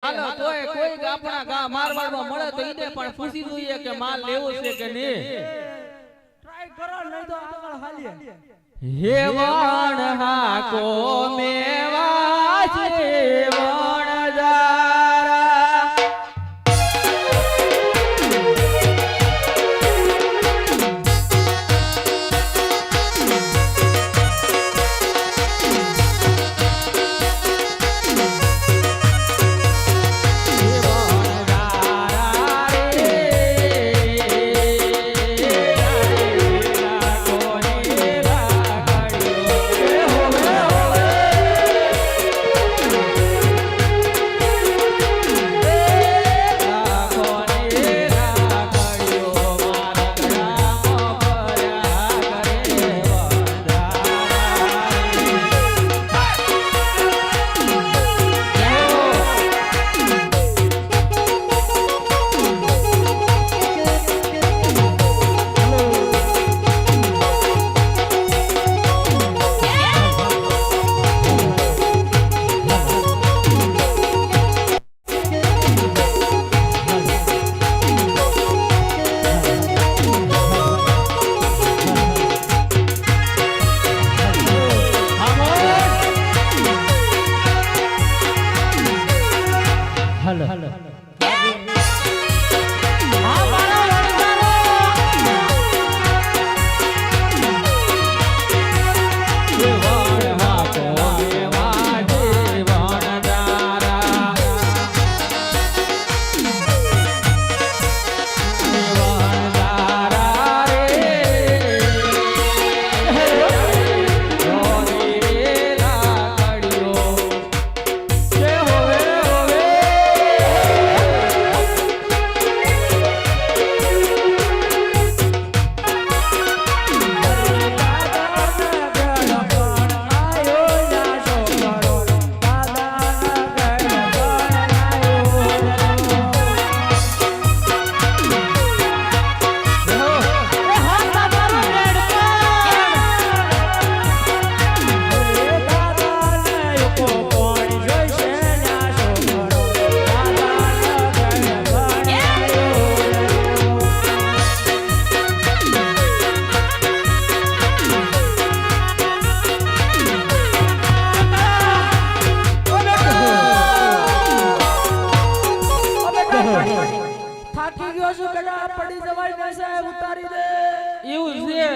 હાલો તોય કોઈ આપણા ગામ મારવાડમાં મળે તો ઈને પણ પૂછી જોઈએ કે માલ લેવો છે કે નહીં. ટ્રાય કરો નહીં તો આગળ હાલીએ. હેવણ હાકો મેવા જીવણ જારા થાકી ગયો છું કડા પડી જવાય ને સાહેબ ઉતારી દે. એવું છે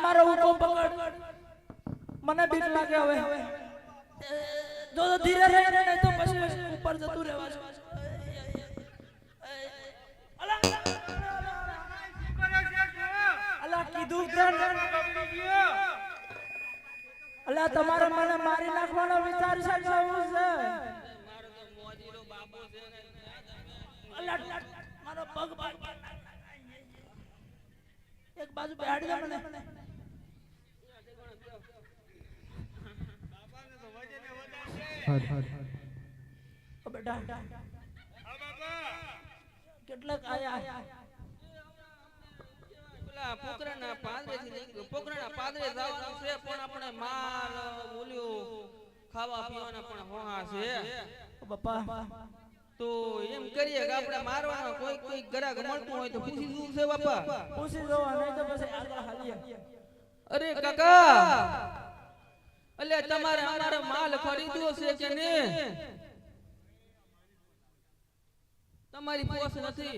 મારો ઉકો પકડ. મને બીક લાગે હવે. જો ધીરે રહે ને તો પછી ઉપર જતું રહેવા છે. અલા કીધું કે અલા તમારે મને મારી નાખવાનો વિચાર છે કે શું છે? મારો પગ એક બાજુ બેહાડી દે મને. બેટા કેટલાક આયા પેલા પોકરાના પાદરે જવાનું છે પણ આપણે માલ ઓલ્યું ખાવા પીવાના પણ હોહા છે. બાપા તો એમ કરીએ કે આપણે મારવાનો કોઈ ગ્રાહક મળતું હોય તો પૂછી શું છે બાપા? પૂછી જો નહીં તો પછી આગળ હાલીએ. અરે કાકા અલે તમારે અમારો માલ ખરીદવો છે કે નહીં? તમારી પોસ નથી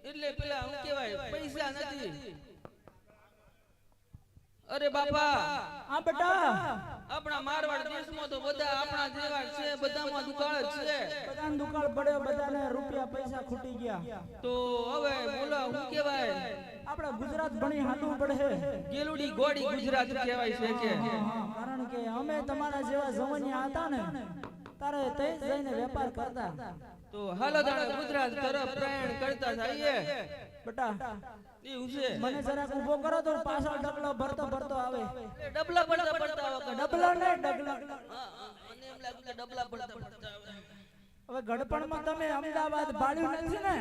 એટલે પેલા હું કહેવાય પૈસા નથી. અરે બાપા હા બેટા આપણા મારવાડ દેશમાં તો બધા આપણા જેવા છે, બધામાં દુકાળ જ છે. બધાને દુકાળ પડ્યો, બધાને રૂપિયા પૈસા ખૂટી ગયા. તો હવે બોલો હું કહેવાય આપણે ગુજરાત ભણી હાલવું પડે. ગેલુડી ગોડી ગુજરાત કહેવાય છે કે કારણ કે અમે તમારા જેવા જવનિયા હતા ને તારે તે જઈને વેપાર કરતા. તો હાલો દાણા ગુજરાત તરફ પ્રયાણ કરતા જઈએ. બેટા એવું છે મને જરાક ઊભો કરો તો પાછળ ડબલો ભરતો આવે. ડબલા પડતા આવે ડબલા ને ડગલા. મને એમ લાગે કે ડબલા પડતા આવે. હવે ગડપણમાં તમે અમદાવાદ ભાળ્યું નથી ને?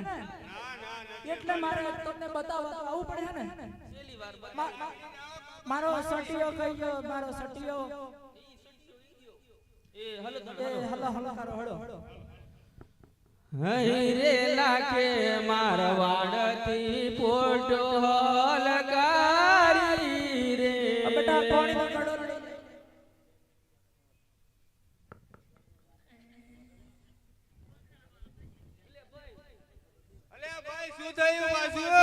એટલે મારે તમને બતાવવા આવવું પડે ને. છેલ્લી વાર મારો સટિયો કહી ગયો, મારો સટિયો. એ હલો એ હલો હલો કરો હળો. હઈ રે લાખે મારવાડથી પોટો હલકારી રે બેટા પાણીનો ગળો લઈ લે. અલે ભાઈ શું થયું પાછું?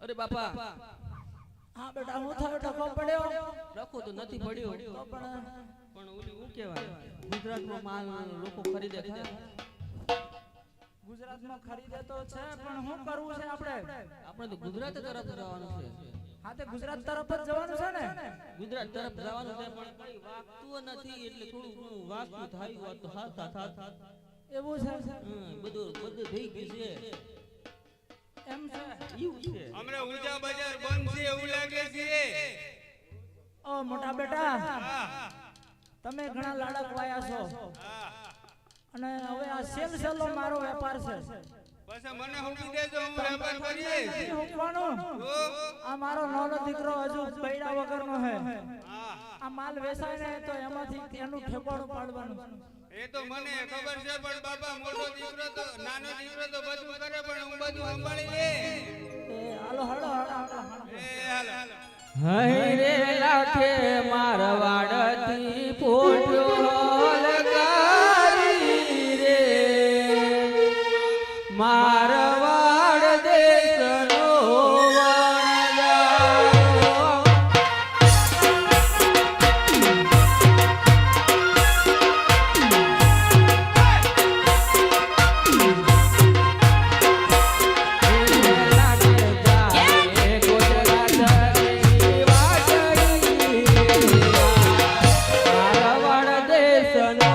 અરે બાપા હા બેટા હું થયો ટકો પડ્યો રખો તો નથી પડ્યો તો પણ પણ ઓલી હું કહેવાય ગુજરાતમાં માલ લોકો ખરીદે ખરા ગુજરાતમાં ખરીદે તો છે પણ શું કરવું છે આપણે આપણે તો ગુજરાત તરફ જવાનું છે હા તે ગુજરાત તરફ જ જવાનું છે ને ગુજરાત તરફ જવાનું છે પણ કઈ વાગતું નથી એટલે થોડું ઘણું વાગતું થાય વાત તો થાત એવું છે બધું થઈ ગયું છે એમ છે એવું છે હમણાં ઊંચા બજાર બંધ છે એવું લાગે છે. ઓ મોટા બેટા તમે ઘણા લાડક વાયા છો અને હવે આ સેલસેલો મારો વેપાર છે બસ મને હુકી દેજો હું વેપાર કરીશ. નહીં હુકવાનું. આ મારો નાનો દીકરો હજુ પૈડા વગરનો હે આ માલ વેચાય ને તો એમાંથી એનું ઠેકાણું પાડવાનું એ તો મને ખબર છે પણ બાપા મોટો દીકરો તો નાનો દીકરો તો બધું કરે પણ હું બધું સંભાળી લે. એ હાલો હાલો હાલો એ હાલો હઈ રે લાખે મારવાડથી પોટો હલકારી રે મારવાડ દેશનો વણજારો મારવાડ દેશનો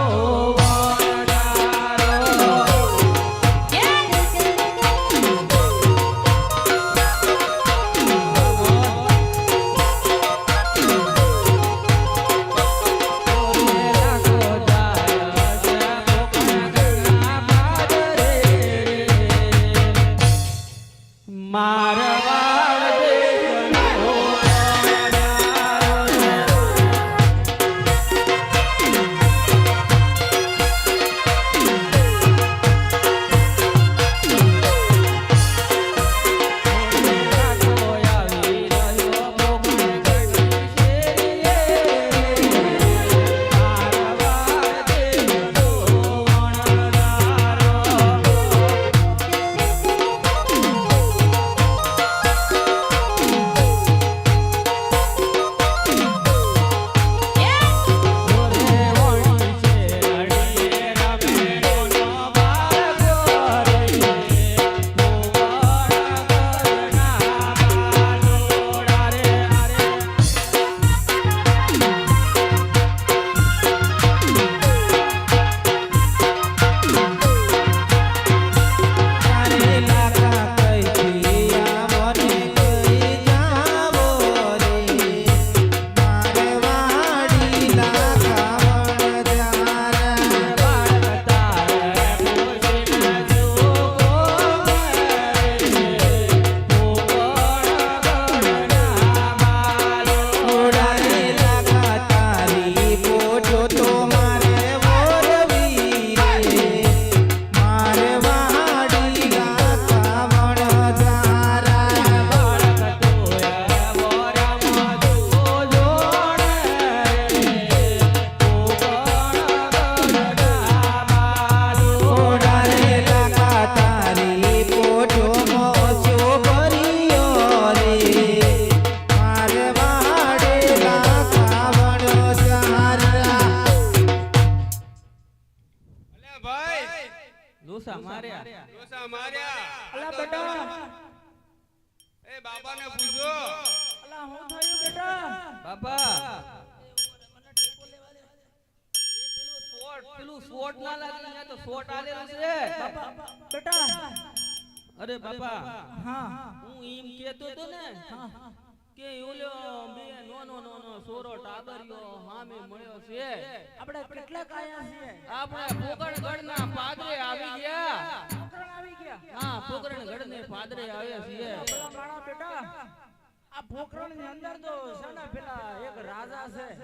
ડોસા માર્યા ડોસા માર્યા. અલા બેટા એ બાપાને પૂછો. અલા હું થયું બેટા બાપા પેલું શોટ ના લાગે અહીંયા તો શોટ આલેલું છે બેટા અરે બાપા હા હું એમ કહેતો તો ને કે ઓલો બે નો સોરો ટાબરિયો હામે મળ્યો છે આપણે કેટલા કાયા છીએ આપણે પોકરણગઢના પાદરે આવી ગયા પોકરણ આવી ગયા હા પોકરણગઢ ને પાદરે આવ્યા છીએ પેલા માણા બેટા આ પોકરણ ની અંદર તો છે ને પેલા એક રાજા છે